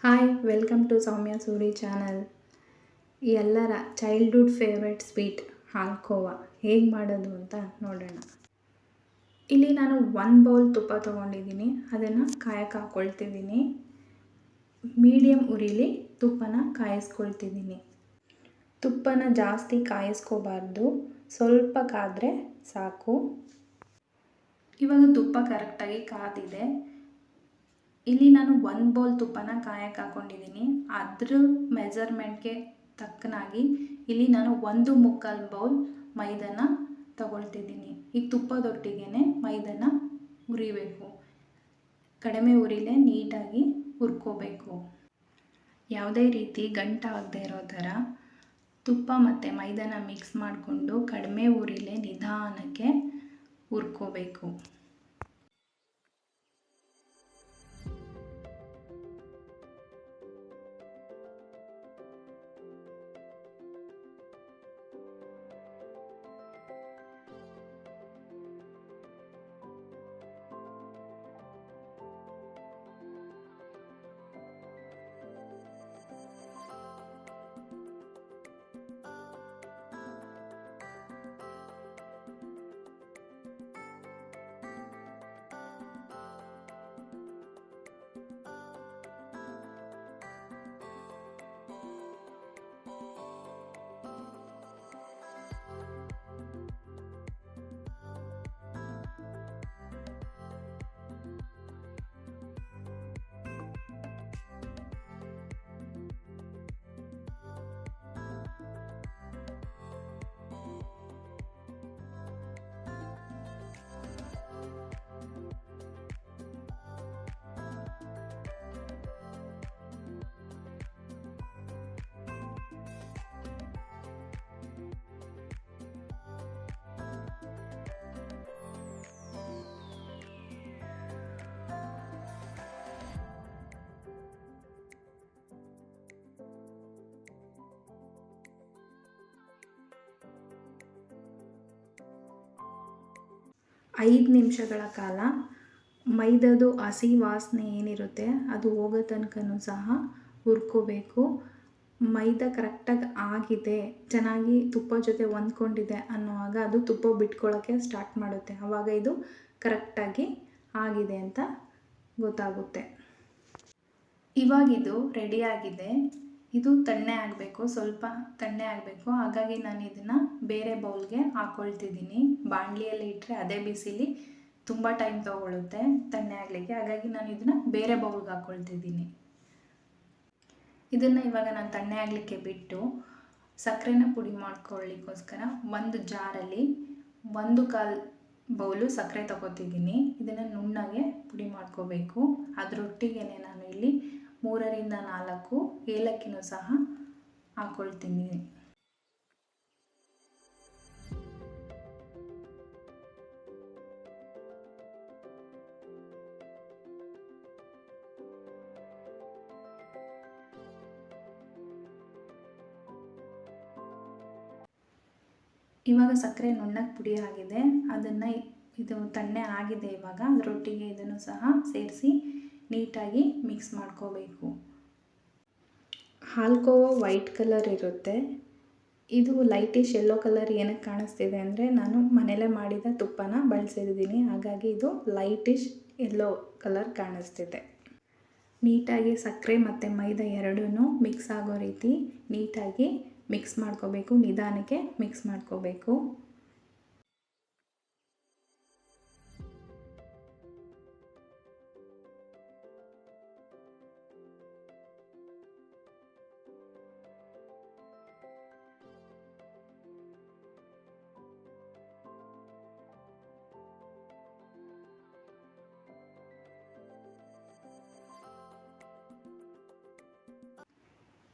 Hi welcome to Soumya Suri channel. ಎಲ್ಲರ childhood favourite sweet ಹಾಲ್ಕೋವಾ ಹೇಗೆ ಮಾಡೋದು ಅಂತ ನೋಡೋಣ. ಇಲ್ಲಿ ನಾನು 1 ಬೌಲ್ ತುಪ್ಪ ತೊಗೊಂಡಿದ್ದೀನಿ. ಅದನ್ನು ಕಾಯಕ್ಕೆ ಹಾಕ್ಕೊಳ್ತಿದ್ದೀನಿ. ಮೀಡಿಯಮ್ ಉರಿಲಿ ತುಪ್ಪನ ಕಾಯಿಸ್ಕೊಳ್ತಿದ್ದೀನಿ. ತುಪ್ಪನ ಜಾಸ್ತಿ ಕಾಯಿಸ್ಕೋಬಾರ್ದು, ಸ್ವಲ್ಪ ಕಾದರೆ ಸಾಕು. ಇವಾಗ ತುಪ್ಪ ಕರೆಕ್ಟಾಗಿ ಕಾದಿದೆ. ಇಲ್ಲಿ ನಾನು 1 ಬೌಲ್ ತುಪ್ಪನ ಕಾಯಕ್ಕೆ ಹಾಕ್ಕೊಂಡಿದ್ದೀನಿ. ಅದ್ರ ಮೆಜರ್ಮೆಂಟ್ಗೆ ತಕ್ಕನಾಗಿ ಇಲ್ಲಿ ನಾನು 1.25 ಬೌಲ್ ಮೈದಾನ ತಗೊಳ್ತಿದ್ದೀನಿ. ಈಗ ತುಪ್ಪದೊಟ್ಟಿಗೆ ಮೈದಾನ ಹುರಿಬೇಕು. ಕಡಿಮೆ ಉರಿಲೇ ನೀಟಾಗಿ ಹುರ್ಕೋಬೇಕು. ಯಾವುದೇ ರೀತಿ ಗಂಟಾಗದೇ ಇರೋ ಥರ ತುಪ್ಪ ಮತ್ತು ಮೈದಾನ ಮಿಕ್ಸ್ ಮಾಡಿಕೊಂಡು ಕಡಿಮೆ ಉರಿಲೇ ನಿಧಾನಕ್ಕೆ ಹುರ್ಕೋಬೇಕು. ಐದು ನಿಮಿಷಗಳ ಕಾಲ ಮೈದಾದು ಹಸಿ ವಾಸನೆ ಏನಿರುತ್ತೆ ಅದು ಹೋಗೋ ತನಕನೂ ಸಹ ಹುರ್ಕೋಬೇಕು. ಮೈದಾ ಕರೆಕ್ಟಾಗಿ ಆಗಿದೆ, ಚೆನ್ನಾಗಿ ತುಪ್ಪ ಜೊತೆ ಹೊಂದ್ಕೊಂಡಿದೆ ಅನ್ನೋವಾಗ ಅದು ತುಪ್ಪ ಬಿಟ್ಕೊಳ್ಳೋಕ್ಕೆ ಸ್ಟಾರ್ಟ್ ಮಾಡುತ್ತೆ. ಆವಾಗ ಇದು ಕರೆಕ್ಟಾಗಿ ಆಗಿದೆ ಅಂತ ಗೊತ್ತಾಗುತ್ತೆ. ಇವಾಗಿದು ರೆಡಿಯಾಗಿದೆ. ಇದು ತಣ್ಣೆ ಆಗಬೇಕು, ಸ್ವಲ್ಪ ತಣ್ಣೆ ಆಗಬೇಕು. ಹಾಗಾಗಿ ನಾನು ಇದನ್ನು ಬೇರೆ ಬೌಲ್ಗೆ ಹಾಕ್ಕೊಳ್ತಿದ್ದೀನಿ. ಬಾಣಲಿಯಲ್ಲಿ ಇಟ್ಟರೆ ಅದೇ ಬಿಸಿಲಿ ತುಂಬ ಟೈಮ್ ತೊಗೊಳುತ್ತೆ ತಣ್ಣೆ ಆಗಲಿಕ್ಕೆ. ಹಾಗಾಗಿ ನಾನು ಇದನ್ನು ಬೇರೆ ಬೌಲ್ಗೆ ಹಾಕ್ಕೊಳ್ತಿದ್ದೀನಿ. ಇದನ್ನು ಇವಾಗ ನಾನು ತಣ್ಣೆ ಆಗಲಿಕ್ಕೆ ಬಿಟ್ಟು ಸಕ್ಕರೆನ ಪುಡಿ ಮಾಡ್ಕೊಳ್ಳಿಕ್ಕೋಸ್ಕರ ಒಂದು ಜಾರಲ್ಲಿ 1/4 ಬೌಲು ಸಕ್ಕರೆ ತೊಗೋತಿದ್ದೀನಿ. ಇದನ್ನು ನುಣ್ಣಗೆ ಪುಡಿ ಮಾಡ್ಕೋಬೇಕು. ಅದರೊಟ್ಟಿಗೆ ನಾನು ಇಲ್ಲಿ 3ರಿಂದ 4 ಏಲಕ್ಕಿನೂ ಸಹ ಹಾಕ್ಕೊಳ್ತೀನಿ. ಇವಾಗ ಸಕ್ಕರೆ ನುಣ್ಣಗೆ ಪುಡಿ ಆಗಿದೆ. ಅದನ್ನು ಇದು ತಣ್ಣೆ ಆಗಿದೆ. ಇವಾಗ ಅದರೊಟ್ಟಿಗೆ ಇದನ್ನು ಸಹ ಸೇರಿಸಿ ನೀಟಾಗಿ ಮಿಕ್ಸ್ ಮಾಡ್ಕೋಬೇಕು. ಹಾಲ್ಕೋವಾ ವೈಟ್ ಕಲರ್ ಇರುತ್ತೆ. ಇದು ಲೈಟಿಶ್ ಯೆಲ್ಲೋ ಕಲರ್ ಏನಕ್ಕೆ ಕಾಣಿಸ್ತಿದೆ ಅಂದರೆ ನಾನು ಮನೇಲೇ ಮಾಡಿದ ತುಪ್ಪನ ಬಳಸಿದ್ದೀನಿ. ಹಾಗಾಗಿ ಇದು ಲೈಟಿಶ್ ಯೆಲ್ಲೋ ಕಲರ್ ಕಾಣಿಸ್ತಿದೆ. ನೀಟಾಗಿ ಸಕ್ಕರೆ ಮತ್ತು ಮೈದಾ ಎರಡೂ ಮಿಕ್ಸ್ ಆಗೋ ರೀತಿ ನೀಟಾಗಿ ಮಿಕ್ಸ್ ಮಾಡ್ಕೋಬೇಕು. ನಿಧಾನಕ್ಕೆ ಮಿಕ್ಸ್ ಮಾಡ್ಕೋಬೇಕು.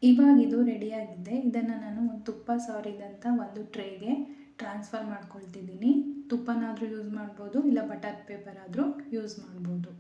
ಇವಾಗ ಇದು ರೆಡಿಯಾಗಿದೆ. ಇದನ್ನು ನಾನು ತುಪ್ಪ ಸವರಿದಂಥ ಒಂದು ಟ್ರೇಗೆ ಟ್ರಾನ್ಸ್ಫರ್ ಮಾಡ್ಕೊಳ್ತಿದ್ದೀನಿ. ತುಪ್ಪನಾದರೂ ಯೂಸ್ ಮಾಡ್ಬೋದು, ಇಲ್ಲ ಬಟರ್ ಪೇಪರ್ ಆದರೂ ಯೂಸ್ ಮಾಡ್ಬೋದು.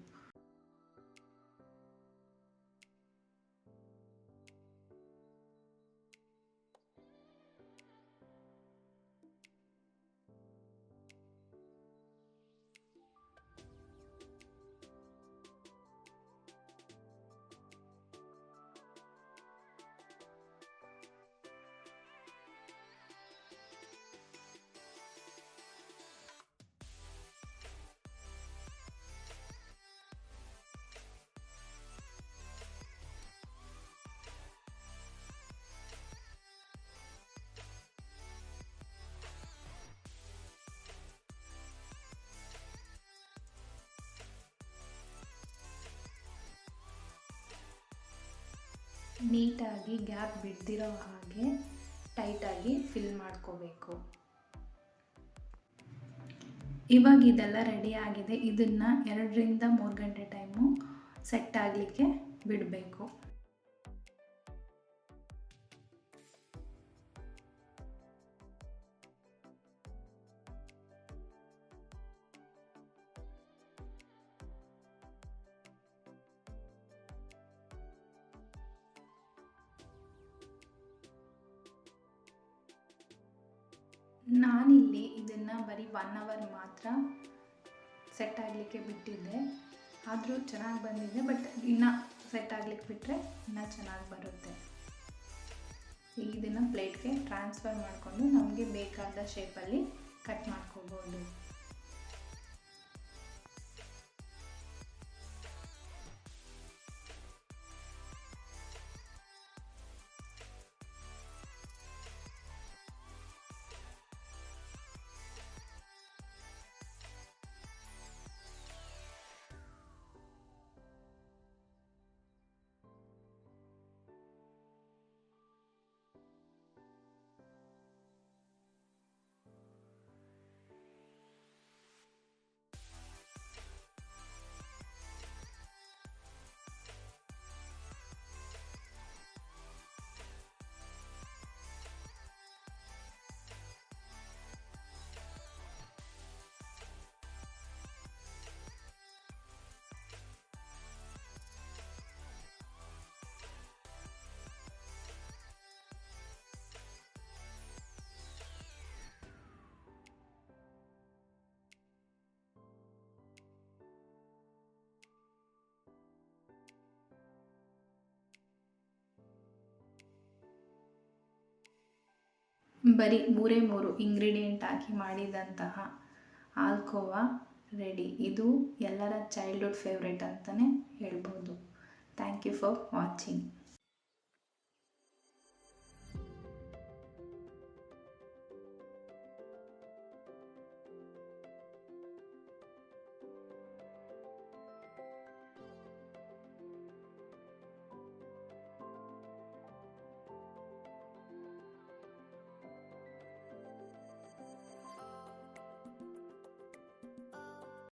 ನೀಟಾಗಿ ಗ್ಯಾಪ್ ಬಿಡ್ದಿರೋ ಹಾಗೆ ಟೈಟಾಗಿ ಫಿಲ್ ಮಾಡ್ಕೋಬೇಕು. ಇವಾಗ ಇದೆಲ್ಲ ರೆಡಿ ಆಗಿದೆ. ಇದನ್ನು 2 ರಿಂದ 3 ಗಂಟೆ ಟೈಮು ಸೆಟ್ ಆಗಲಿಕ್ಕೆ ಬಿಡಬೇಕು. ನಾನಿಲ್ಲಿ ಇದನ್ನು ಬರೀ 1 ಅವರ್ ಮಾತ್ರ ಸೆಟ್ ಆಗಲಿಕ್ಕೆ ಬಿಟ್ಟಿದ್ದೆ. ಆದರೂ ಚೆನ್ನಾಗಿ ಬಂದಿದೆ, ಬಟ್ ಇನ್ನೂ ಸೆಟ್ ಆಗಲಿಕ್ಕೆ ಬಿಟ್ಟರೆ ಇನ್ನೂ ಚೆನ್ನಾಗಿ ಬರುತ್ತೆ. ಈಗ ಇದನ್ನು ಪ್ಲೇಟ್ಗೆ ಟ್ರಾನ್ಸ್ಫರ್ ಮಾಡಿಕೊಂಡು ನಮಗೆ ಬೇಕಾದ ಶೇಪಲ್ಲಿ ಕಟ್ ಮಾಡ್ಕೋಬೋದು. ಬರೀ 3 ಇಂಗ್ರೀಡಿಯೆಂಟ್ ಹಾಕಿ ಮಾಡಿದಂತಹ ಹಾಲ್ಕೋವಾ ರೆಡಿ. ಇದು ಎಲ್ಲರ ಚೈಲ್ಡ್ಹುಡ್ ಫೇವ್ರೇಟ್ ಅಂತಲೇ ಹೇಳ್ಬೋದು. Thank you for watching.